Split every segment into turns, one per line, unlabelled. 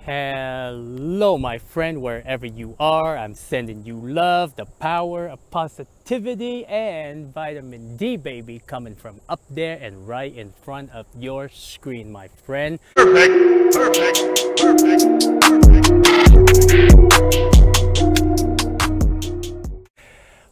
Hello, my friend, wherever you are. I'm sending you love, the power of positivity, and vitamin D, baby, coming from up there and right in front of your screen, my friend. Perfect, perfect,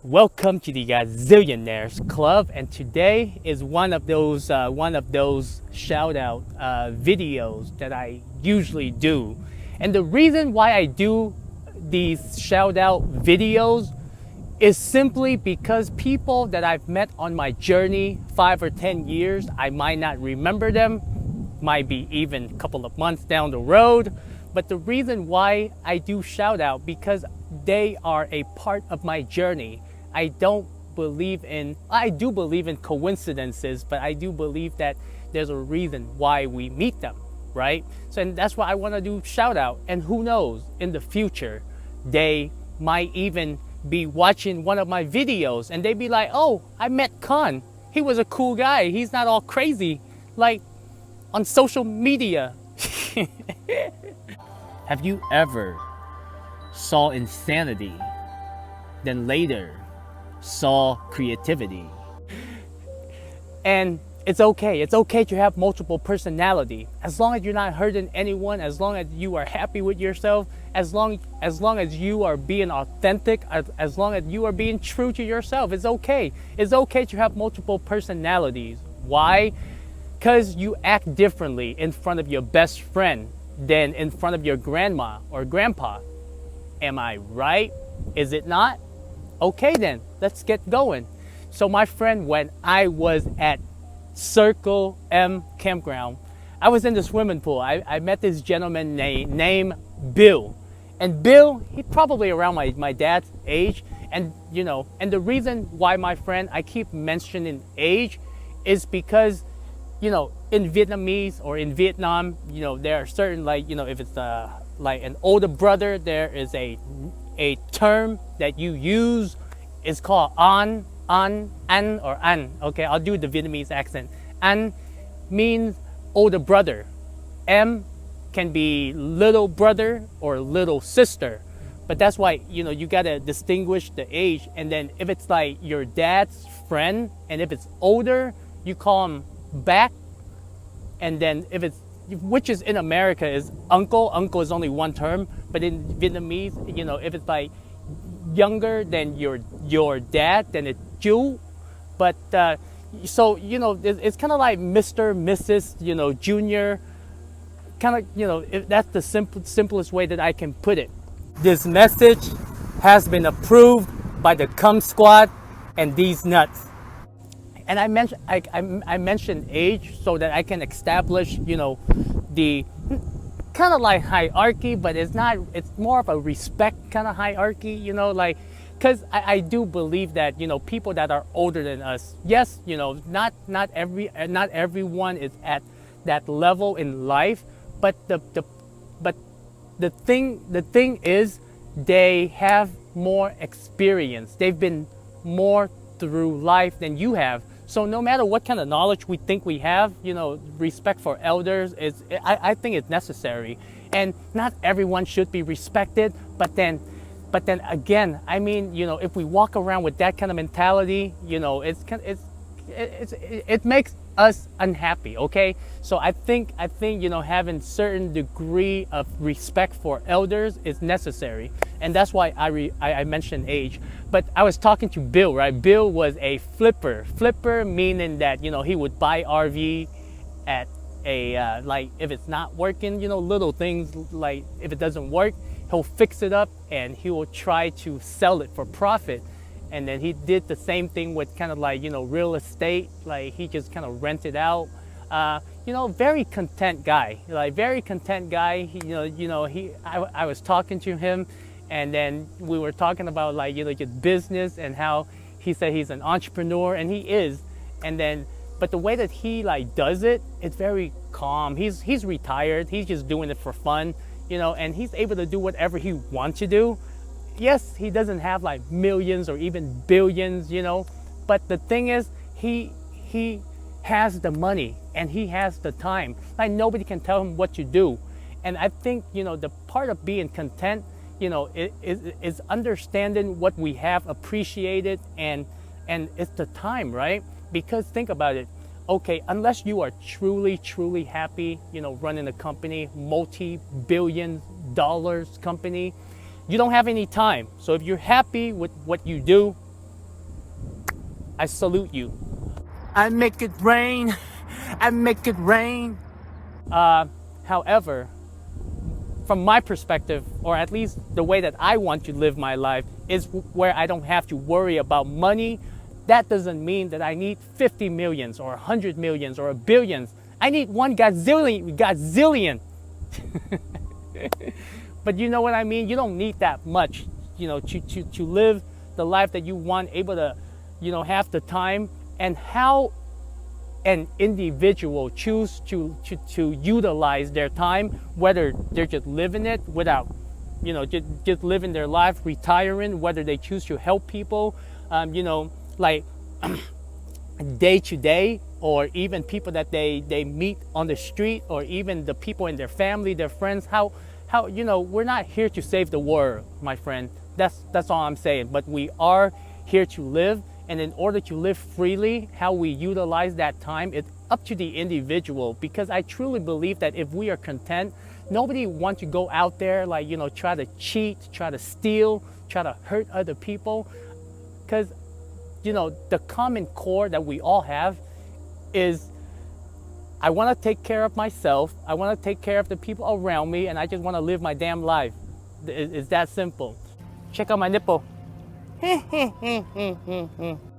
Welcome to the Gazillionaires Club, and today is one of those shout out videos that I usually do. And the reason why I do these shout out videos is simply because people that I've met on my journey 5 or 10 years, I might not remember them, might be even a couple of months down the road. But the reason why I do shout out, because they are a part of my journey. I do believe in coincidences, but I do believe that there's a reason why we meet them, right? So, and that's why I want to do shout out. And who knows, in the future, they might even be watching one of my videos and they be like, oh, I met Khan. He was a cool guy. He's not all crazy like on social media. Have you ever saw insanity, then later saw creativity? And it's okay to have multiple personality, as long as you're not hurting anyone, as long as you are happy with yourself, as long as you are being authentic, as long as you are being true to yourself. It's okay to have multiple personalities. Why? Because you act differently in front of your best friend than in front of your grandma or grandpa. Am I right? Is it not? Okay then, let's get going. So my friend, when I was at Circle M Campground, I was in the swimming pool. I met this gentleman named Bill. And Bill, he probably around my dad's age. And and the reason why, my friend, I keep mentioning age is because, in Vietnamese or in Vietnam, there are certain, if it's like an older brother, there is a term that you use. Is called an or an. Okay, I'll do the Vietnamese accent. An means older brother. M can be little brother or little sister. But that's why, you gotta distinguish the age. And then if it's like your dad's friend, and if it's older, you call him back. And then if it's, which is in America is uncle. Uncle is only one term. But in Vietnamese, if it's like younger than your dad, then it's chú. But so it's kind of like Mr., Mrs., junior, kind of, if that's the simplest way that I can put it. This message has been approved by the Cum Squad and these nuts. And I mentioned age so that I can establish, the kind of like hierarchy, but it's more of a respect kind of hierarchy, because I do believe that, people that are older than us, yes, not everyone is at that level in life, but the thing is, they have more experience. They've been more through life than you have. So no matter what kind of knowledge we think we have, respect for elders I think it's necessary. And not everyone should be respected, but then again, I mean, if we walk around with that kind of mentality, it makes us unhappy, okay? So I think having certain degree of respect for elders is necessary. And that's why I mentioned age. But I was talking to Bill, right? Bill was a flipper. Flipper meaning that, he would buy RV at a, like if it's not working, little things, like if it doesn't work, he'll fix it up and he will try to sell it for profit. And then he did the same thing with kind of like, real estate. Like he just kind of rented out. Very content guy. Like very content guy. I was talking to him, and then we were talking about like, just business and how he said he's an entrepreneur, and he is. And then, but the way that he like does it, it's very calm. He's retired. He's just doing it for fun, and he's able to do whatever he wants to do. Yes, he doesn't have like millions or even billions, but the thing is, he has the money and he has the time. Like nobody can tell him what to do. And I think, the part of being content, is understanding what we have, appreciate it, and it's the time, right? Because think about it. Okay, unless you are truly, truly happy, running a company, multi-billion dollars company, you don't have any time. So if you're happy with what you do, I salute you. I make it rain. I make it rain. However, from my perspective, or at least the way that I want to live my life, is where I don't have to worry about money. That doesn't mean that I need 50 millions or 100 millions or a billion. I need 1 gazillion. But you know what I mean? You don't need that much, to live the life that you want, able to, have the time. And how an individual choose to utilize their time, whether they're just living it without, just living their life, retiring, whether they choose to help people, like day to day, or even people that they meet on the street, or even the people in their family, their friends. How we're not here to save the world, my friend. That's all I'm saying. But we are here to live, and in order to live freely, how we utilize that time, it's up to the individual. Because I truly believe that if we are content, nobody wants to go out there like, try to cheat, try to steal, try to hurt other people. Because the common core that we all have is, I want to take care of myself, I want to take care of the people around me, and I just want to live my damn life. It's that simple. Check out my nipple.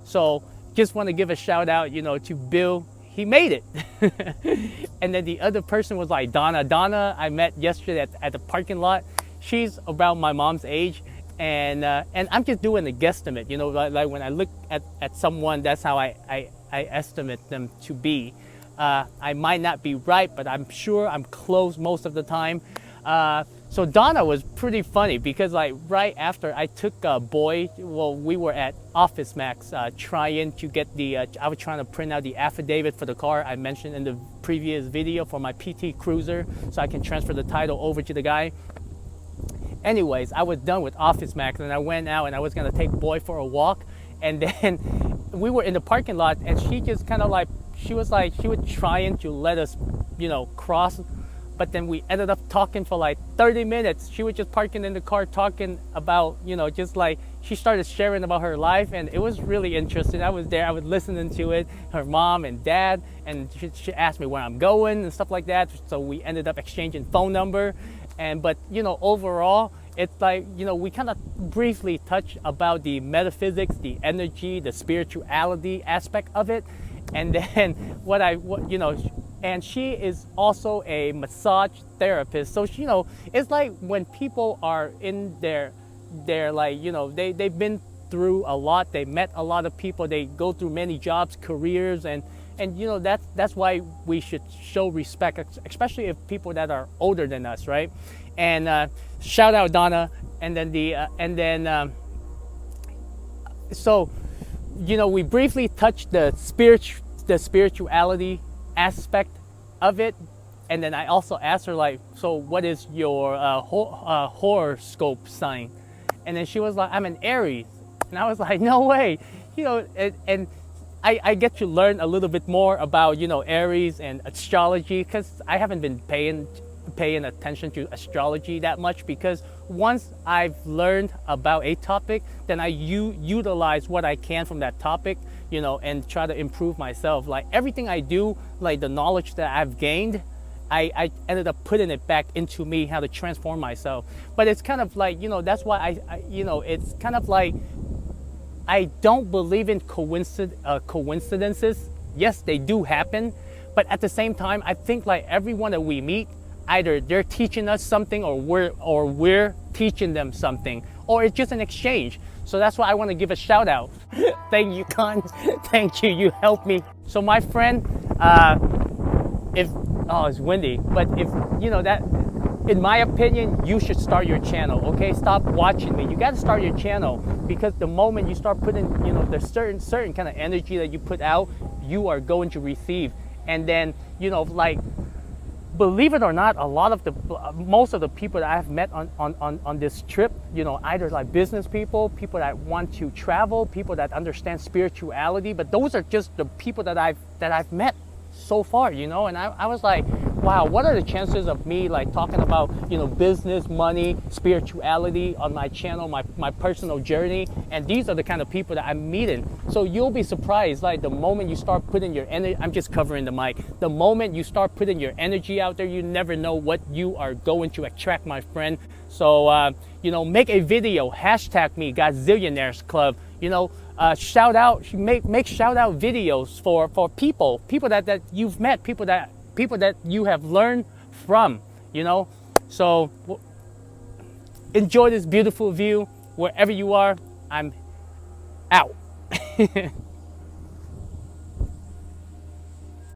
So just want to give a shout out, to Bill. He made it. And then the other person was like Donna. Donna, I met yesterday at the parking lot. She's about my mom's age. And I'm just doing a guesstimate, like when I look at someone, that's how I estimate them to be. I might not be right, but I'm sure I'm close most of the time. So Donna was pretty funny because like right after I took Boy, we were at Office Max trying to get I was trying to print out the affidavit for the car I mentioned in the previous video for my PT Cruiser, so I can transfer the title over to the guy. Anyways, I was done with Office Max and I went out and I was gonna take Boy for a walk, and then we were in the parking lot and she just kind of like, she was trying to let us, cross, but then we ended up talking for like 30 minutes. She was just parking in the car talking about, just like, she started sharing about her life, and it was really interesting. I was there, I was listening to it, her mom and dad, and she asked me where I'm going and stuff like that. So we ended up exchanging phone number. But overall, it's like, we kind of briefly touch about the metaphysics, the energy, the spirituality aspect of it. And then and she is also a massage therapist. So, it's like when people are in their like, they've been through a lot, they met a lot of people, they go through many jobs, careers, and that's why we should show respect, especially if people that are older than us, right? And shout out Donna. And then so we briefly touched the spirituality aspect of it. And then I also asked her, like, so what is your horoscope sign? And then she was like, I'm an Aries. And I was like, no way. And I get to learn a little bit more about, Aries and astrology, because I haven't been paying attention to astrology that much, because once I've learned about a topic, then I utilize what I can from that topic, and try to improve myself. Like everything I do, like the knowledge that I've gained, I ended up putting it back into me, how to transform myself. But it's kind of like, that's why it's kind of like, I don't believe in coincidences. Yes, they do happen. But at the same time, I think like everyone that we meet, either they're teaching us something or we're teaching them something, or it's just an exchange. So that's why I want to give a shout out. Thank you, Con. Thank you. You helped me. So my friend, it's windy, but if that, in my opinion, you should start your channel. Okay, stop watching me. You got to start your channel, because the moment you start putting, the certain kind of energy that you put out, you are going to receive. And then, believe it or not, most of the people that I've met on this trip, you know, either like business people that want to travel, people that understand spirituality, but those are just the people that I've met so far, you know. And I was like, wow, what are the chances of me like talking about, you know, business, money, spirituality on my channel, my personal journey, and these are the kind of people that I'm meeting. So you'll be surprised, like the moment you start putting your energy, I'm just covering the mic, the moment you start putting your energy out there, you never know what you are going to attract, my friend. So you know, make a video, hashtag me, Gazillionaires Club, you know, shout out, make shout out videos for people that you've met, people that you have learned from, you know. So enjoy this beautiful view wherever you are. I'm out.